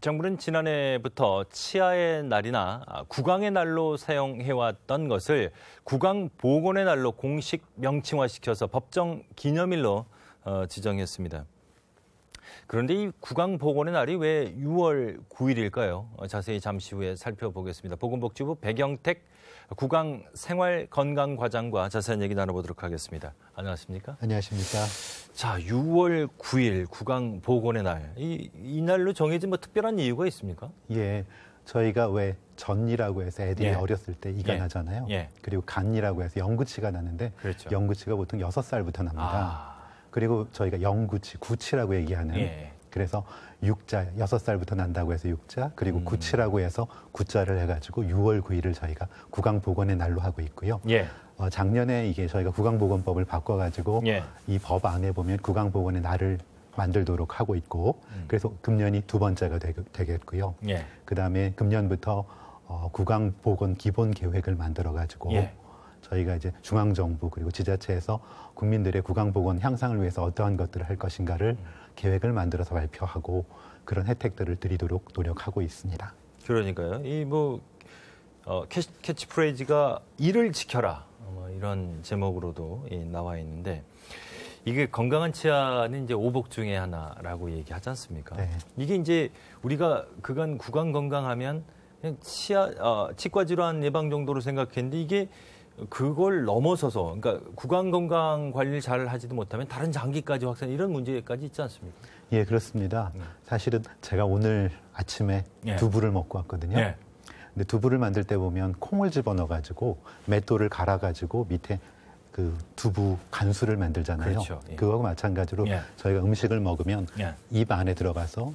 정부는 지난해부터 치아의 날이나 구강의 날로 사용해왔던 것을 구강보건의 날로 공식 명칭화시켜서 법정 기념일로 지정했습니다. 그런데 이 구강보건의 날이 왜 6월 9일일까요? 자세히 잠시 후에 살펴보겠습니다. 보건복지부 백영택 구강생활건강과장과 자세한 얘기 나눠보도록 하겠습니다. 안녕하십니까? 안녕하십니까? 자, 6월 9일 구강보건의 날. 이 날로 정해진 뭐 특별한 이유가 있습니까? 예. 저희가 왜 전이라고 해서 애들이 어렸을 때 이가 나잖아요. 그리고 간이라고 해서 영구치가 나는데 그렇죠. 영구치가 보통 6살부터 납니다. 그리고 저희가 영구치, 구치라고 얘기하는 그래서 6자, 6살부터 난다고 해서 6자, 그리고 구치라고 해서 구자를 해가지고 6월 9일을 저희가 구강보건의 날로 하고 있고요. 작년에 이게 저희가 구강보건법을 바꿔가지고 이 법 안에 보면 구강보건의 날을 만들도록 하고 있고 그래서 금년이 두 번째가 되겠고요. 그다음에 금년부터 구강보건 기본계획을 만들어가지고 저희가 이제 중앙정부 그리고 지자체에서 국민들의 구강보건 향상을 위해서 어떠한 것들을 할 것인가를 계획을 만들어서 발표하고 그런 혜택들을 드리도록 노력하고 있습니다. 그러니까요. 이 캐치프레이즈가 이를 지켜라 이런 제목으로도 나와 있는데 이게 건강한 치아는 이제 오복 중에 하나라고 얘기하지 않습니까? 이게 이제 우리가 그간 구강 건강하면 그냥 치과 질환 예방 정도로 생각했는데 이게 그걸 넘어서서 그러니까 구강 건강 관리를 잘 하지도 못하면 다른 장기까지 확산 이런 문제까지 있지 않습니까? 예, 그렇습니다. 사실은 제가 오늘 아침에 두부를 먹고 왔거든요. 근데 두부를 만들 때 보면 콩을 집어넣어가지고 맷돌을 갈아가지고 밑에 그 두부 간수를 만들잖아요. 그렇죠. 그거하고 마찬가지로 저희가 음식을 먹으면 입 안에 들어가서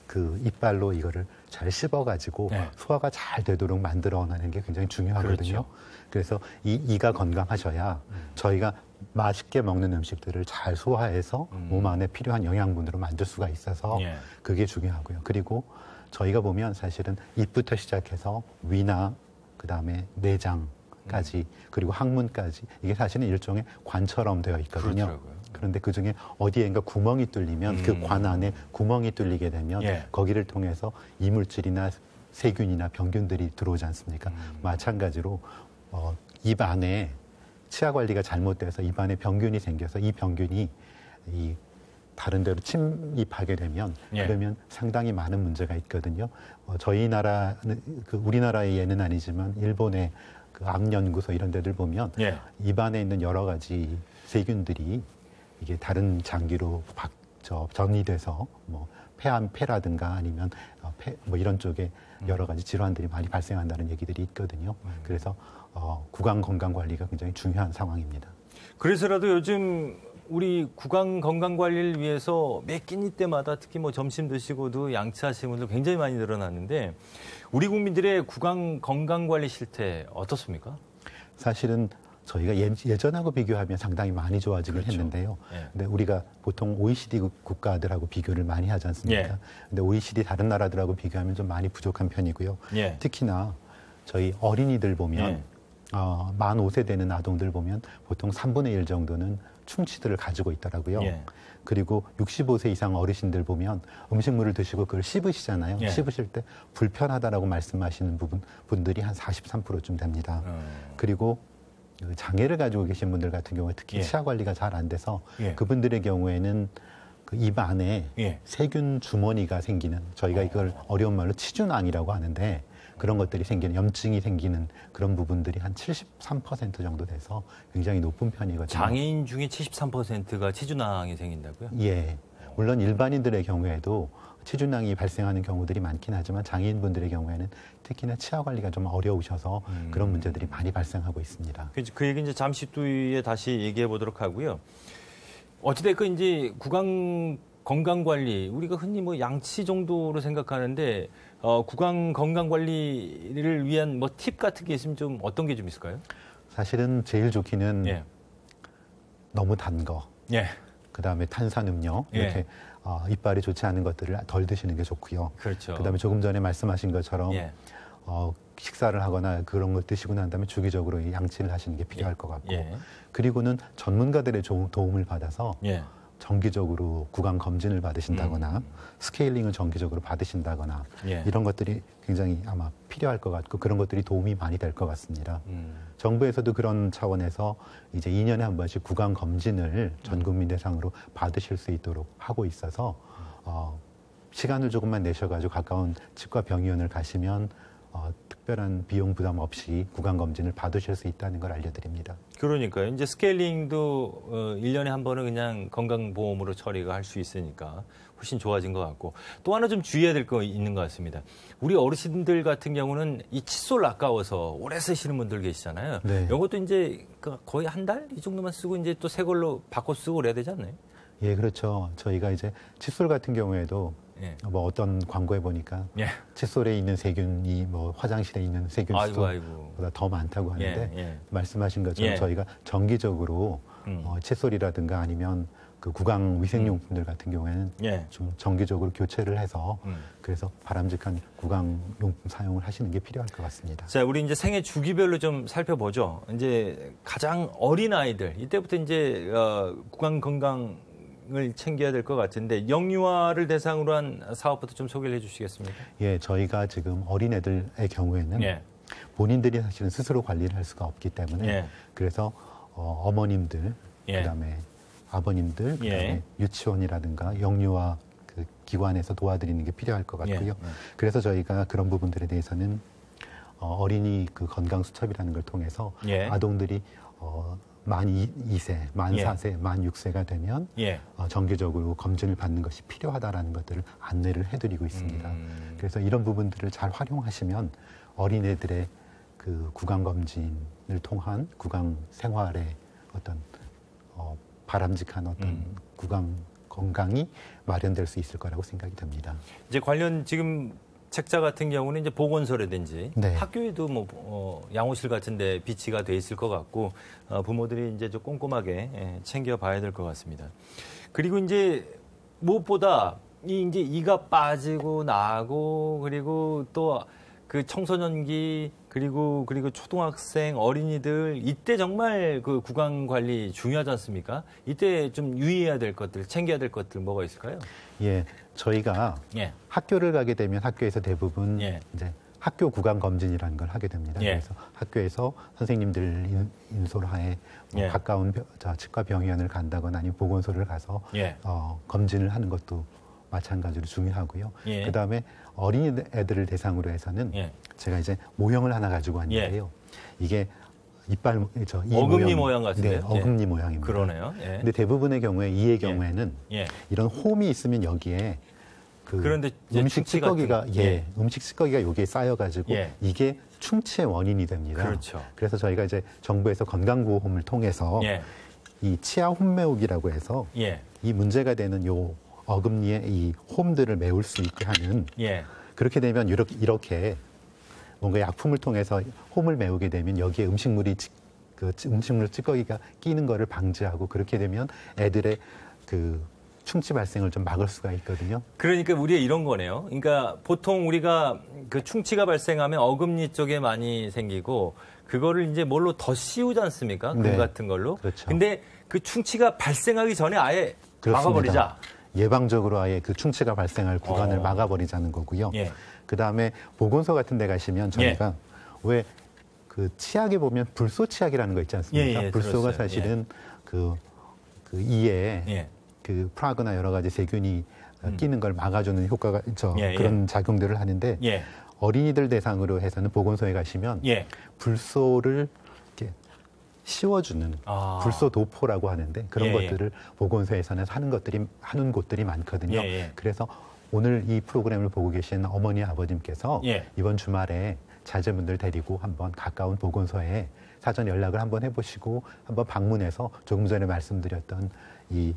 그 이빨로 이거를 잘 씹어가지고 소화가 잘 되도록 만들어내는 게 굉장히 중요하거든요. 그래서 이가 건강하셔야 저희가 맛있게 먹는 음식들을 잘 소화해서 몸 안에 필요한 영양분으로 만들 수가 있어서 그게 중요하고요. 그리고 저희가 보면 사실은 입부터 시작해서 위나 그다음에 내장까지 그리고 항문까지 이게 사실은 일종의 관처럼 되어 있거든요. 그렇더라고요. 그런데 그중에 어디엔가 구멍이 뚫리면 그 관 안에 구멍이 뚫리게 되면 거기를 통해서 이물질이나 세균이나 병균들이 들어오지 않습니까? 마찬가지로 입 안에 치아 관리가 잘못돼서 입 안에 병균이 생겨서 이 병균이 이 다른 데로 침입하게 되면 그러면 상당히 많은 문제가 있거든요. 저희 나라는 우리나라에는 아니지만 일본의 그 암연구소 이런 데들 보면 입 안에 있는 여러 가지 세균들이 이게 다른 장기로 전이돼서 뭐 폐라든가 아니면 뭐 이런 쪽에 여러 가지 질환들이 많이 발생한다는 얘기들이 있거든요. 그래서 구강 건강 관리가 굉장히 중요한 상황입니다. 그래서라도 요즘 우리 구강 건강 관리를 위해서 매 끼니 때마다 특히 뭐 점심 드시고도 양치하시는 분들 굉장히 많이 늘어나는데 우리 국민들의 구강 건강 관리 실태 어떻습니까? 사실은 저희가 예전하고 비교하면 상당히 많이 좋아지긴 했는데요. 근데 우리가 보통 OECD 국가들하고 비교를 많이 하지 않습니까? 근데 OECD 다른 나라들하고 비교하면 좀 많이 부족한 편이고요. 특히나 저희 어린이들 보면 만 5세 되는 아동들 보면 보통 3분의 1 정도는 충치들을 가지고 있더라고요. 그리고 65세 이상 어르신들 보면 음식물을 드시고 그걸 씹으시잖아요. 씹으실 때 불편하다라고 말씀하시는 분들이 한 43%쯤 됩니다. 그리고 장애를 가지고 계신 분들 같은 경우에 특히 치아 관리가 잘 안 돼서 그분들의 경우에는 그 입 안에 세균 주머니가 생기는 저희가 이걸 어려운 말로 치주낭이라고 하는데 그런 것들이 생기는 염증이 생기는 그런 부분들이 한 73% 정도 돼서 굉장히 높은 편이거든요. 장애인 중에 73%가 치주낭이 생긴다고요? 예. 물론 일반인들의 경우에도 치주낭이 발생하는 경우들이 많긴 하지만 장애인분들의 경우에는 특히나 치아 관리가 좀 어려우셔서 그런 문제들이 많이 발생하고 있습니다. 그 얘기 이제 잠시 뒤에 다시 얘기해 보도록 하고요. 어찌됐건 이제 구강 건강 관리 우리가 흔히 뭐 양치 정도로 생각하는데 구강 건강 관리를 위한 뭐 팁 같은 게 있으면 좀 어떤 게 좀 있을까요? 사실은 제일 좋기는 너무 단 거. 그다음에 탄산음료 이렇게 이빨이 좋지 않은 것들을 덜 드시는 게 좋고요. 그다음에 조금 전에 말씀하신 것처럼 식사를 하거나 그런 걸 드시고 난 다음에 주기적으로 양치를 하시는 게 필요할 것 같고 그리고는 전문가들의 도움을 받아서 정기적으로 구강 검진을 받으신다거나 스케일링을 정기적으로 받으신다거나 이런 것들이 굉장히 아마 필요할 것 같고 그런 것들이 도움이 많이 될 것 같습니다. 정부에서도 그런 차원에서 이제 2년에 한 번씩 구강 검진을 전 국민 대상으로 받으실 수 있도록 하고 있어서 시간을 조금만 내셔가지고 가까운 치과 병의원을 가시면 특별한 비용 부담 없이 구강 검진을 받으실 수 있다는 걸 알려드립니다. 그러니까요. 이제 스케일링도 1년에 한 번은 그냥 건강보험으로 처리가 할 수 있으니까 훨씬 좋아진 것 같고 또 하나 좀 주의해야 될 거 있는 것 같습니다. 우리 어르신들 같은 경우는 이 칫솔 아까워서 오래 쓰시는 분들 계시잖아요. 네. 이것도 이제 거의 한 달 이 정도만 쓰고 이제 또 새 걸로 바꿔 쓰고 그래야 되지 않나요? 예, 그렇죠. 저희가 이제 칫솔 같은 경우에도 뭐 어떤 광고에 보니까 칫솔에 있는 세균이 뭐 화장실에 있는 세균 수보다 더 많다고 하는데 말씀하신 것처럼 저희가 정기적으로 칫솔이라든가 아니면 그 구강 위생용품들 같은 경우에는 좀 정기적으로 교체를 해서 그래서 바람직한 구강용품 사용을 하시는 게 필요할 것 같습니다. 자, 우리 이제 생애 주기별로 좀 살펴보죠. 이제 가장 어린 아이들 이때부터 이제 구강 건강을 챙겨야 될 것 같은데 영유아를 대상으로 한 사업부터 좀 소개를 해주시겠습니까? 예, 저희가 지금 어린애들의 경우에는 본인들이 사실은 스스로 관리를 할 수가 없기 때문에 그래서 어머님들 그다음에 아버님들, 그다음에 유치원이라든가 영유아 그 기관에서 도와드리는 게 필요할 것 같고요. 그래서 저희가 그런 부분들에 대해서는 어린이 그 건강 수첩이라는 걸 통해서 아동들이 만 2세, 만 4세, 만 6세가 되면 정기적으로 검진을 받는 것이 필요하다라는 것들을 안내를 해드리고 있습니다. 그래서 이런 부분들을 잘 활용하시면 어린애들의 그 구강 검진을 통한 구강 생활의 어떤 바람직한 어떤 구강 건강이 마련될 수 있을 거라고 생각이 듭니다. 이제 관련 지금 책자 같은 경우는 이제 보건소라든지 학교에도 뭐 양호실 같은데 비치가 돼 있을 것 같고 부모들이 이제 좀 꼼꼼하게 챙겨봐야 될 것 같습니다. 그리고 이제 무엇보다 이제 이가 빠지고 나고 그리고 또 그 청소년기 그리고 초등학생 어린이들 이때 정말 그 구강 관리 중요하지 않습니까? 이때 좀 유의해야 될 것들, 챙겨야 될 것들 뭐가 있을까요? 예, 저희가 학교를 가게 되면 학교에서 대부분 이제 학교 구강 검진이라는 걸 하게 됩니다. 그래서 학교에서 선생님들 인솔하에 가까운 치과 병의원을 간다거나 아니면 보건소를 가서 검진을 하는 것도 마찬가지로 중요하고요. 그다음에 어린이 애들을 대상으로 해서는 제가 이제 모형을 하나 가지고 왔는데요. 이게 이빨 어금니 모양 같은데요? 어금니 모양입니다. 그러네요. 근데 대부분의 경우에 이의 경우에는 이런 홈이 있으면 여기에 그런데 음식 찌꺼기가 음식 찌꺼기가 여기에 쌓여가지고 이게 충치의 원인이 됩니다. 그렇죠. 그래서 저희가 이제 정부에서 건강구호홈을 통해서 이 치아 홈메우기라고 해서 이 문제가 되는 요 어금니의 이 홈들을 메울 수 있게 하는 그렇게 되면 이렇게 뭔가 약품을 통해서 홈을 메우게 되면 여기에 음식물 찌꺼기가 끼는 거를 방지하고 그렇게 되면 애들의 그 충치 발생을 좀 막을 수가 있거든요. 그러니까 우리가 이런 거네요. 그러니까 보통 우리가 그 충치가 발생하면 어금니 쪽에 많이 생기고 그거를 이제 뭘로 더 씌우지 않습니까? 금 같은 걸로. 그렇죠. 근데 그 충치가 발생하기 전에 아예 막아버리자. 예방적으로 아예 그 충치가 발생할 구간을 막아버리자는 거고요. 그다음에 보건소 같은 데 가시면 저희가 왜 그 치약에 보면 불소 치약이라는 거 있지 않습니까? 불소가 사실은 그 이에 그 프라그나 여러 가지 세균이 끼는 걸 막아주는 효과가 그런 작용들을 하는데 어린이들 대상으로 해서는 보건소에 가시면 불소를 이렇게 씌워주는 불소 도포라고 하는데 그런 것들을 보건소에서는 하는 곳들이 많거든요. 그래서 오늘 이 프로그램을 보고 계신 어머니 아버님께서 이번 주말에 자제분들 데리고 한번 가까운 보건소에 사전 연락을 한번 해보시고 한번 방문해서 조금 전에 말씀드렸던 이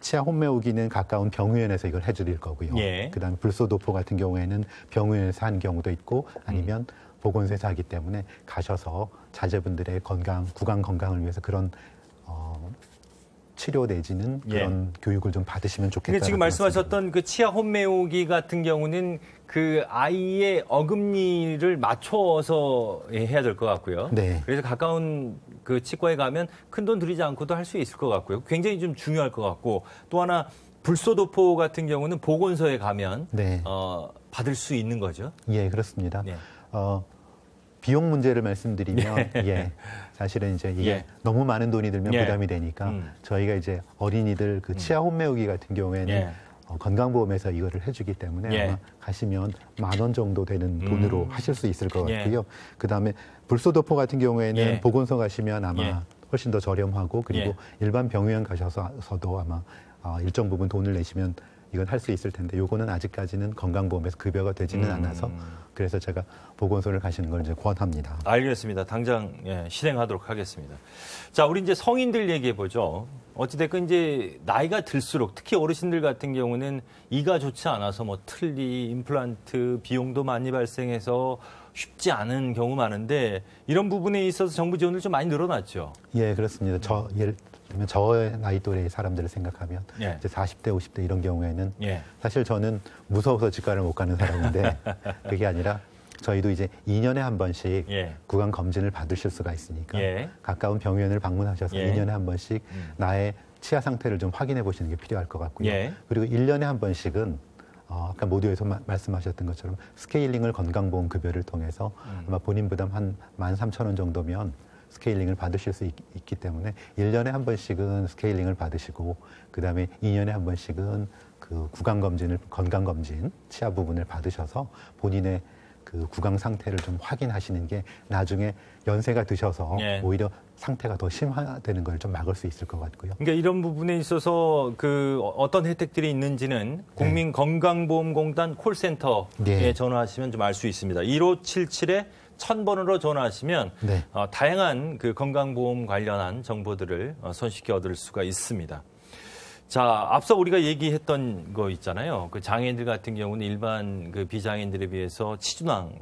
치아 홈메우기는 가까운 병의원에서 이걸 해드릴 거고요. 그다음에 불소 도포 같은 경우에는 병의원에서 하는 경우도 있고 아니면 보건소에서 하기 때문에 가셔서 자제분들의 구강 건강을 위해서 그런 치료 내지는 그런 교육을 좀 받으시면 좋겠다. 근데 지금 말씀하셨던 그 치아 홈메오기 같은 경우는 그 아이의 어금니를 맞춰서 해야 될 것 같고요. 네. 그래서 가까운 그 치과에 가면 큰 돈 들이지 않고도 할 수 있을 것 같고요. 굉장히 좀 중요할 것 같고 또 하나 불소도포 같은 경우는 보건소에 가면 네. 받을 수 있는 거죠. 예, 그렇습니다. 네. 비용 문제를 말씀드리면 사실은 이제 이게 너무 많은 돈이 들면 부담이 되니까 저희가 이제 어린이들 그 치아 홈메오기 같은 경우에는 건강보험에서 이거를 해주기 때문에 아마 가시면 10,000원 정도 되는 돈으로 하실 수 있을 것 같고요. 그다음에 불소도포 같은 경우에는 보건소 가시면 아마 훨씬 더 저렴하고 그리고 일반 병원 가셔서도 아마 일정 부분 돈을 내시면 이건 할 수 있을 텐데 요거는 아직까지는 건강보험에서 급여가 되지는 않아서 그래서 제가 보건소를 가시는 걸 이제 권합니다. 알겠습니다. 당장 실행하도록 하겠습니다. 자, 우리 이제 성인들 얘기해 보죠. 어찌됐건 이제 나이가 들수록 특히 어르신들 같은 경우는 이가 좋지 않아서 뭐 틀니, 임플란트 비용도 많이 발생해서 쉽지 않은 경우 많은데 이런 부분에 있어서 정부 지원을 좀 많이 늘어났죠. 예, 그렇습니다. 예를 들면 저의 나이 또래의 사람들을 생각하면 이제 40대, 50대 이런 경우에는 사실 저는 무서워서 치과를 못 가는 사람인데 그게 아니라 저희도 이제 2년에 한 번씩 구강 검진을 받으실 수가 있으니까 가까운 병원을 방문하셔서 2년에 한 번씩 나의 치아 상태를 좀 확인해 보시는 게 필요할 것 같고요. 그리고 1년에 한 번씩은 아까 모두에서 말씀하셨던 것처럼 스케일링을 건강보험 급여를 통해서 아마 본인 부담 한 13,000원 정도면 스케일링을 받으실 수 있기 때문에 1년에 한 번씩은 스케일링을 받으시고 그다음에 2년에 한 번씩은 그 구강검진을 건강검진 치아 부분을 받으셔서 본인의 그 구강 상태를 좀 확인하시는 게 나중에 연세가 드셔서 오히려 상태가 더 심화되는 걸 좀 막을 수 있을 것 같고요. 그러니까 이런 부분에 있어서 그 어떤 혜택들이 있는지는 국민건강보험공단 콜센터에 전화하시면 좀 알 수 있습니다. 1577에 1000번으로 전화하시면 다양한 그 건강보험 관련한 정보들을 손쉽게 얻을 수가 있습니다. 자, 앞서 우리가 얘기했던 거 있잖아요. 그 장애인들 같은 경우는 일반 그 비장애인들에 비해서 치주낭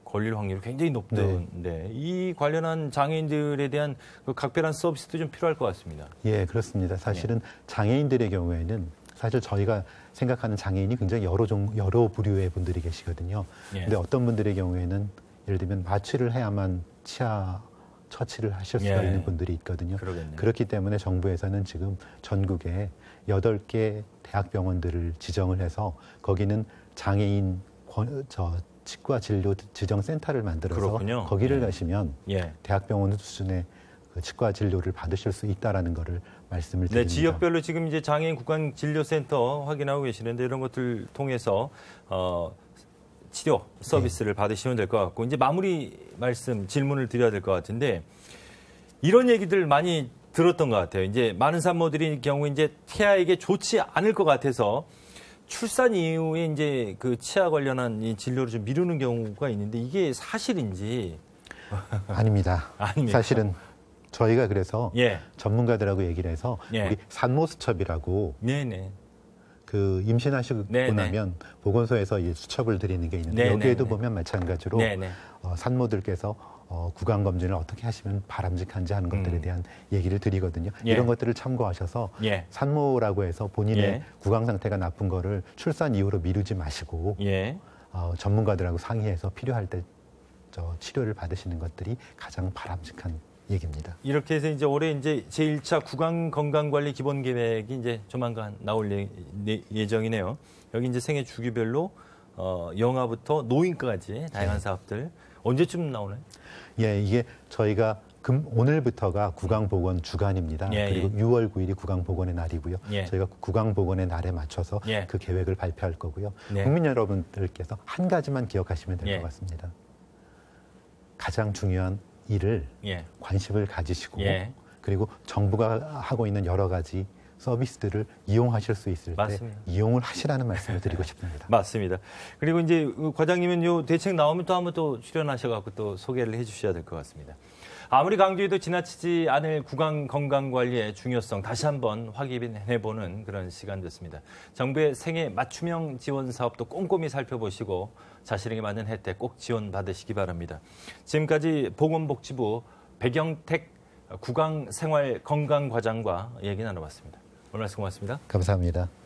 걸릴 확률이 굉장히 높던데 이 관련한 장애인들에 대한 그 각별한 서비스도 좀 필요할 것 같습니다. 예, 그렇습니다. 사실은 장애인들의 경우에는 사실 저희가 생각하는 장애인이 굉장히 여러 부류의 분들이 계시거든요. 근데 어떤 분들의 경우에는 예를 들면 마취를 해야만 치아 처치를 하실 수가 있는 분들이 있거든요. 그러겠네요. 그렇기 때문에 정부에서는 지금 전국에 8개 대학병원들을 지정을 해서 거기는 장애인 치과 진료 지정센터를 만들어서 거기를 가시면 대학병원 수준의 그 치과 진료를 받으실 수 있다라는 거를 말씀을 드립니다. 네, 지역별로 지금 이제 장애인 구강 진료센터 확인하고 계시는데 이런 것들 통해서 치료 서비스를 받으시면 될 것 같고 이제 마무리 말씀 질문을 드려야 될 것 같은데 이런 얘기들 많이 들었던 것 같아요. 이제 많은 산모들이 경우 이제 태아에게 좋지 않을 것 같아서 출산 이후에 이제 그 치아 관련한 이 진료를 좀 미루는 경우가 있는데 이게 사실인지 아닙니다. 아닙니까? 사실은 저희가 그래서 전문가들하고 얘기를 해서 우리 산모수첩이라고 그 임신하시고 나면 보건소에서 이 수첩을 드리는 게 있는데 여기에도 보면 마찬가지로 산모들께서 구강검진을 어떻게 하시면 바람직한지 하는 것들에 대한 얘기를 드리거든요. 이런 것들을 참고하셔서 산모라고 해서 본인의 구강 상태가 나쁜 거를 출산 이후로 미루지 마시고 전문가들하고 상의해서 필요할 때 치료를 받으시는 것들이 가장 바람직한 얘기입니다. 이렇게 해서 이제 올해 이제 제1차 구강 건강관리 기본 계획이 이제 조만간 나올 예정이네요. 여기 이제 생애 주기별로 영아부터 노인까지 다양한 사업들 언제쯤 나오나요? 예, 이게 저희가 오늘부터가 구강보건 주간입니다. 그리고 6월 9일이 구강보건의 날이고요. 저희가 구강보건의 날에 맞춰서 그 계획을 발표할 거고요. 국민 여러분들께서 한 가지만 기억하시면 될 것 같습니다. 가장 중요한 일을 관심을 가지시고 그리고 정부가 하고 있는 여러 가지 서비스들을 이용하실 수 있을 때 이용을 하시라는 말씀을 드리고 싶습니다. 맞습니다. 그리고 이제 과장님은 요 대책 나오면 또 한번 또 출연하셔갖고 또 소개를 해주셔야 될 것 같습니다. 아무리 강조해도 지나치지 않을 구강 건강관리의 중요성 다시 한번 확인해보는 그런 시간 됐습니다. 정부의 생애 맞춤형 지원 사업도 꼼꼼히 살펴보시고 자신에게 맞는 혜택 꼭 지원받으시기 바랍니다. 지금까지 보건복지부 백영택 구강 생활 건강 과장과 얘기 나눠봤습니다. 오늘 말씀 고맙습니다. 감사합니다.